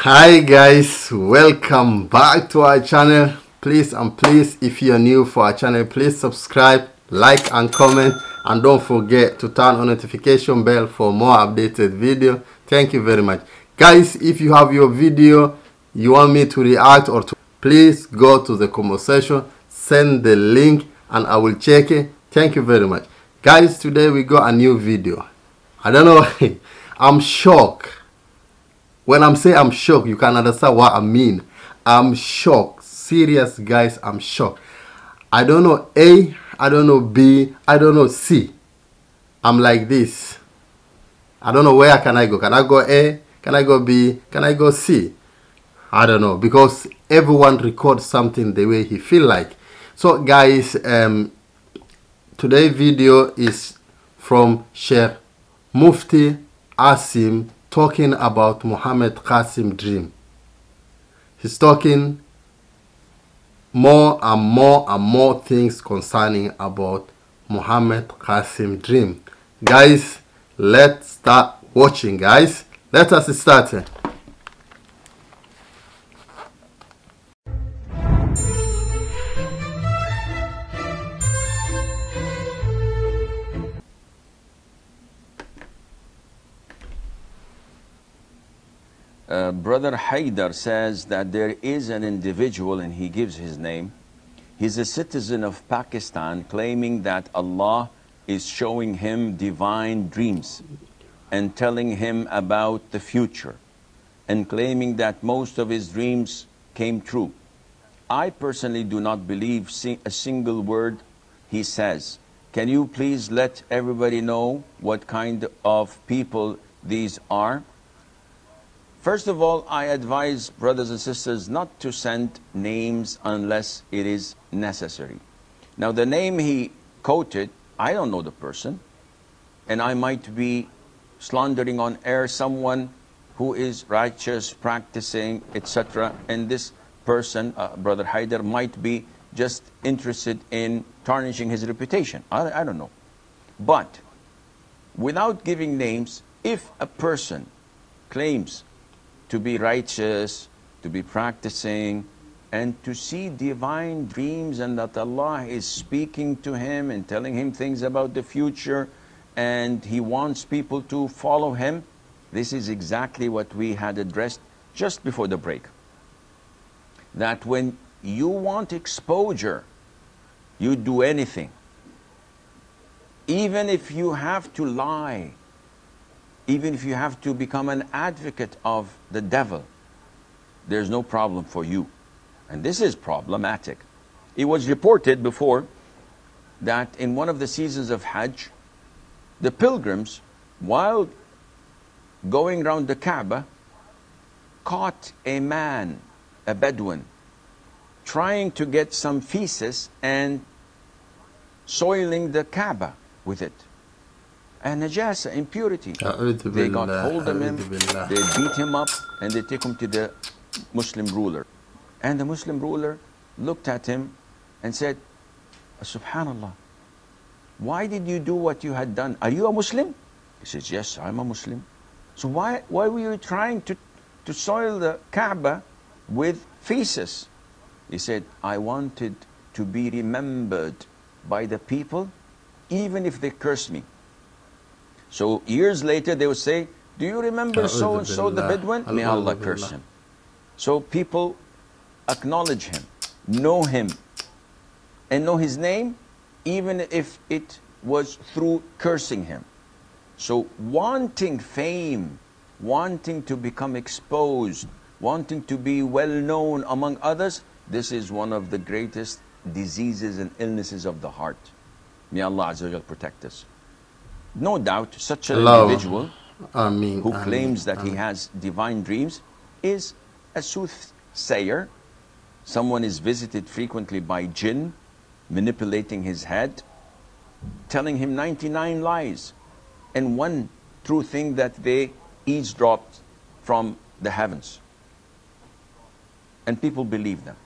Hi guys, welcome back to our channel. Please if you're new for our channel, please subscribe, like and comment, and don't forget to turn on notification bell for more updated video. Thank you very much guys. If you have your video you want me to react or to, please go to the comment section, send the link and I will check it. Thank you very much guys. Today we got a new video. I don't know I'm shocked. When I'm saying I'm shocked, you can understand what I mean. I'm shocked. Serious guys, I'm shocked. I don't know A, I don't know B, I don't know C. I'm like this. I don't know where can I go. Can I go A? Can I go B? Can I go C? I don't know, because everyone records something the way he feel like. So guys, today's video is from Sheikh Mufti Assim, talking about Muhammad Qasim dream. He's talking more and more things concerning about Muhammad Qasim dream. Guys, let's start watching guys. Let us start. Brother Haidar says that there is an individual, and he gives his name. He's a citizen of Pakistan, claiming that Allah is showing him divine dreams and telling him about the future, and claiming that most of his dreams came true. I personally do not believe a single word he says. Can you please let everybody know what kind of people these are? First of all, I advise brothers and sisters not to send names unless it is necessary. Now, the name he quoted, I don't know the person, and I might be slandering on air someone who is righteous, practicing, etc. And this person, Brother Haidar, might be just interested in tarnishing his reputation. I don't know. But without giving names, if a person claims to be righteous, to be practicing, and to see divine dreams, and that Allah is speaking to him and telling him things about the future, and he wants people to follow him, this is exactly what we had addressed just before the break. That when you want exposure, you do anything. Even if you have to lie, even if you have to become an advocate of the devil, there's no problem for you. And this is problematic. It was reported before that in one of the seasons of Hajj, the pilgrims, while going around the Kaaba, caught a man, a Bedouin, trying to get some feces and soiling the Kaaba with it. And najasa, impurity. They got hold of him, they beat him up, and they take him to the Muslim ruler. And the Muslim ruler looked at him and said, Subhanallah, why did you do what you had done? Are you a Muslim? He says, yes, I'm a Muslim. So why were you trying to soil the Kaaba with feces? He said, I wanted to be remembered by the people, even if they curse me. So years later they would say, do you remember so-and-so, the Bedouin? May Allah curse him. So people acknowledge him, know him, and know his name, even if it was through cursing him. So wanting fame, wanting to become exposed, wanting to be well known among others, this is one of the greatest diseases and illnesses of the heart. May Allah Azza wa Jal protect us. No doubt, such an individual who claims that he has divine dreams is a soothsayer. Someone is visited frequently by jinn, manipulating his head, telling him 99 lies, and one true thing that they eavesdropped from the heavens. And people believe them.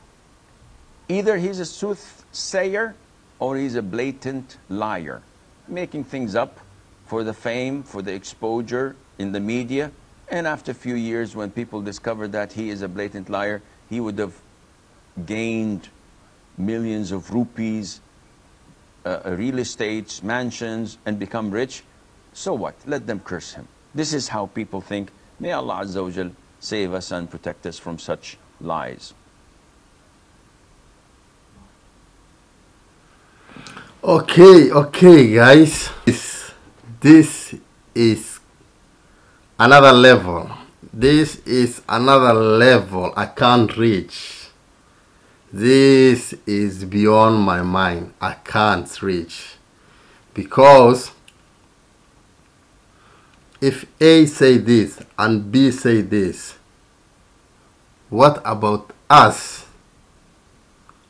Either he's a soothsayer or he's a blatant liar, making things up for the fame, for the exposure in the media, And after a few years, when people discovered that he is a blatant liar, he would have gained millions of rupees, real estates, mansions, and become rich. So what? Let them curse him. This is how people think. May Allah Azza wa Jal save us and protect us from such lies. Okay, guys. This is another level. This is another level I can't reach. This is beyond my mind. I can't reach. Because if A say this and B say this, what about us?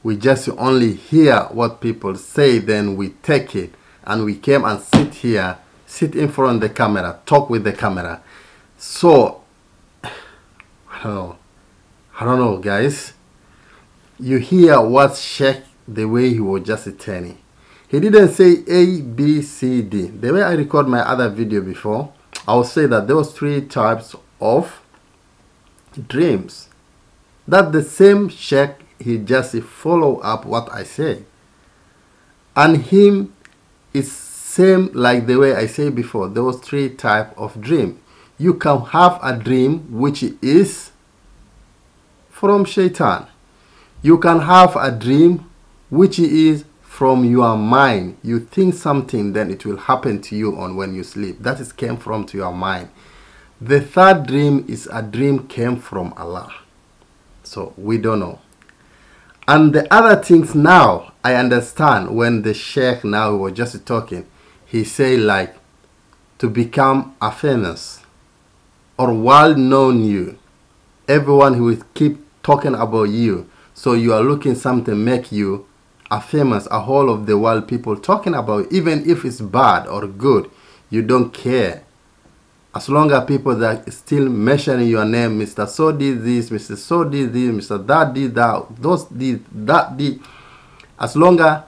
We just only hear what people say, then we take it, and we came and sit here, sit in front of the camera, talk with the camera. So I don't know, guys. You hear what Sheikh, the way he was just telling. He didn't say A, B, C, D. The way I record my other video before, I will say that there was 3 types of dreams. That the same Sheikh, he just follow up what I say. And him is same like the way I say before. There was 3 types of dream. You can have a dream which is from Shaitan. You can have a dream which is from your mind. You think something, then it will happen to you on when you sleep. That is came from to your mind. The third dream is a dream came from Allah. So we don't know. And the other things now, I understand when the Sheikh now was just talking, he say like to become a famous or well-known you. Everyone who will keep talking about you. So you are looking something make you a famous, a whole of the world people talking about it. Even if it's bad or good, you don't care. As long as people that still mentioning your name, Mr. So did this, Mr. So did this, Mr. That did that, those did, that did. As long as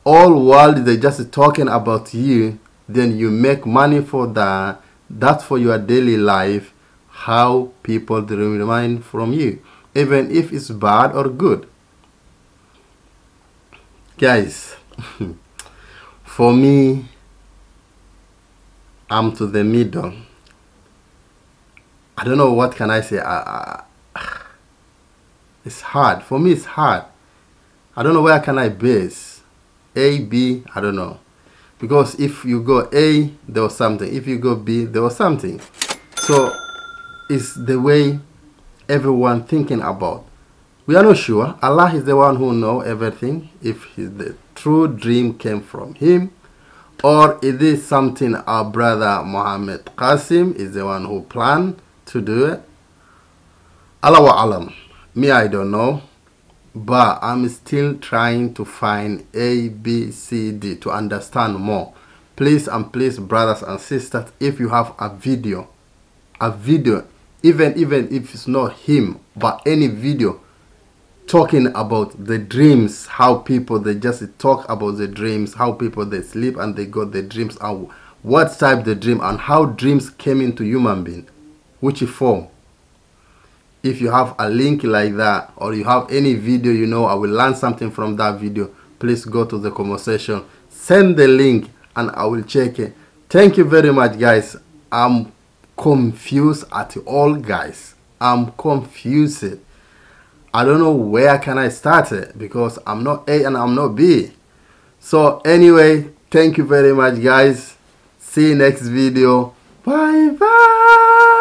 all world they just talking about you, then you make money for that. That's for your daily life, how people remind from you, even if it's bad or good. Guys, for me, I'm to the middle. I don't know what can I say. It's hard. For me, it's hard. I don't know where can I base. A, B, I don't know. Because if you go A, there was something. If you go B, there was something. So it's the way everyone thinking about. We are not sure. Allah is the one who knows everything. If the true dream came from him, or it is something our brother Muhammad Qasim is the one who planned to do it. Allahu alam. Me, I don't know. But I'm still trying to find A, B, C, D to understand more. Please and please, brothers and sisters, if you have a video, even if it's not him, but any video talking about the dreams, how people they just talk about the dreams, how people they sleep and they got the dreams, and what type the dream and how dreams came into human being, which form. If you have a link like that, or you have any video, you know I will learn something from that video, please go to the comment section, send the link and I will check it. Thank you very much, guys. I'm confused at all, guys. I'm confused. I don't know where can I start it, because I'm not A and I'm not B. So anyway, thank you very much, guys. See you next video. Bye bye.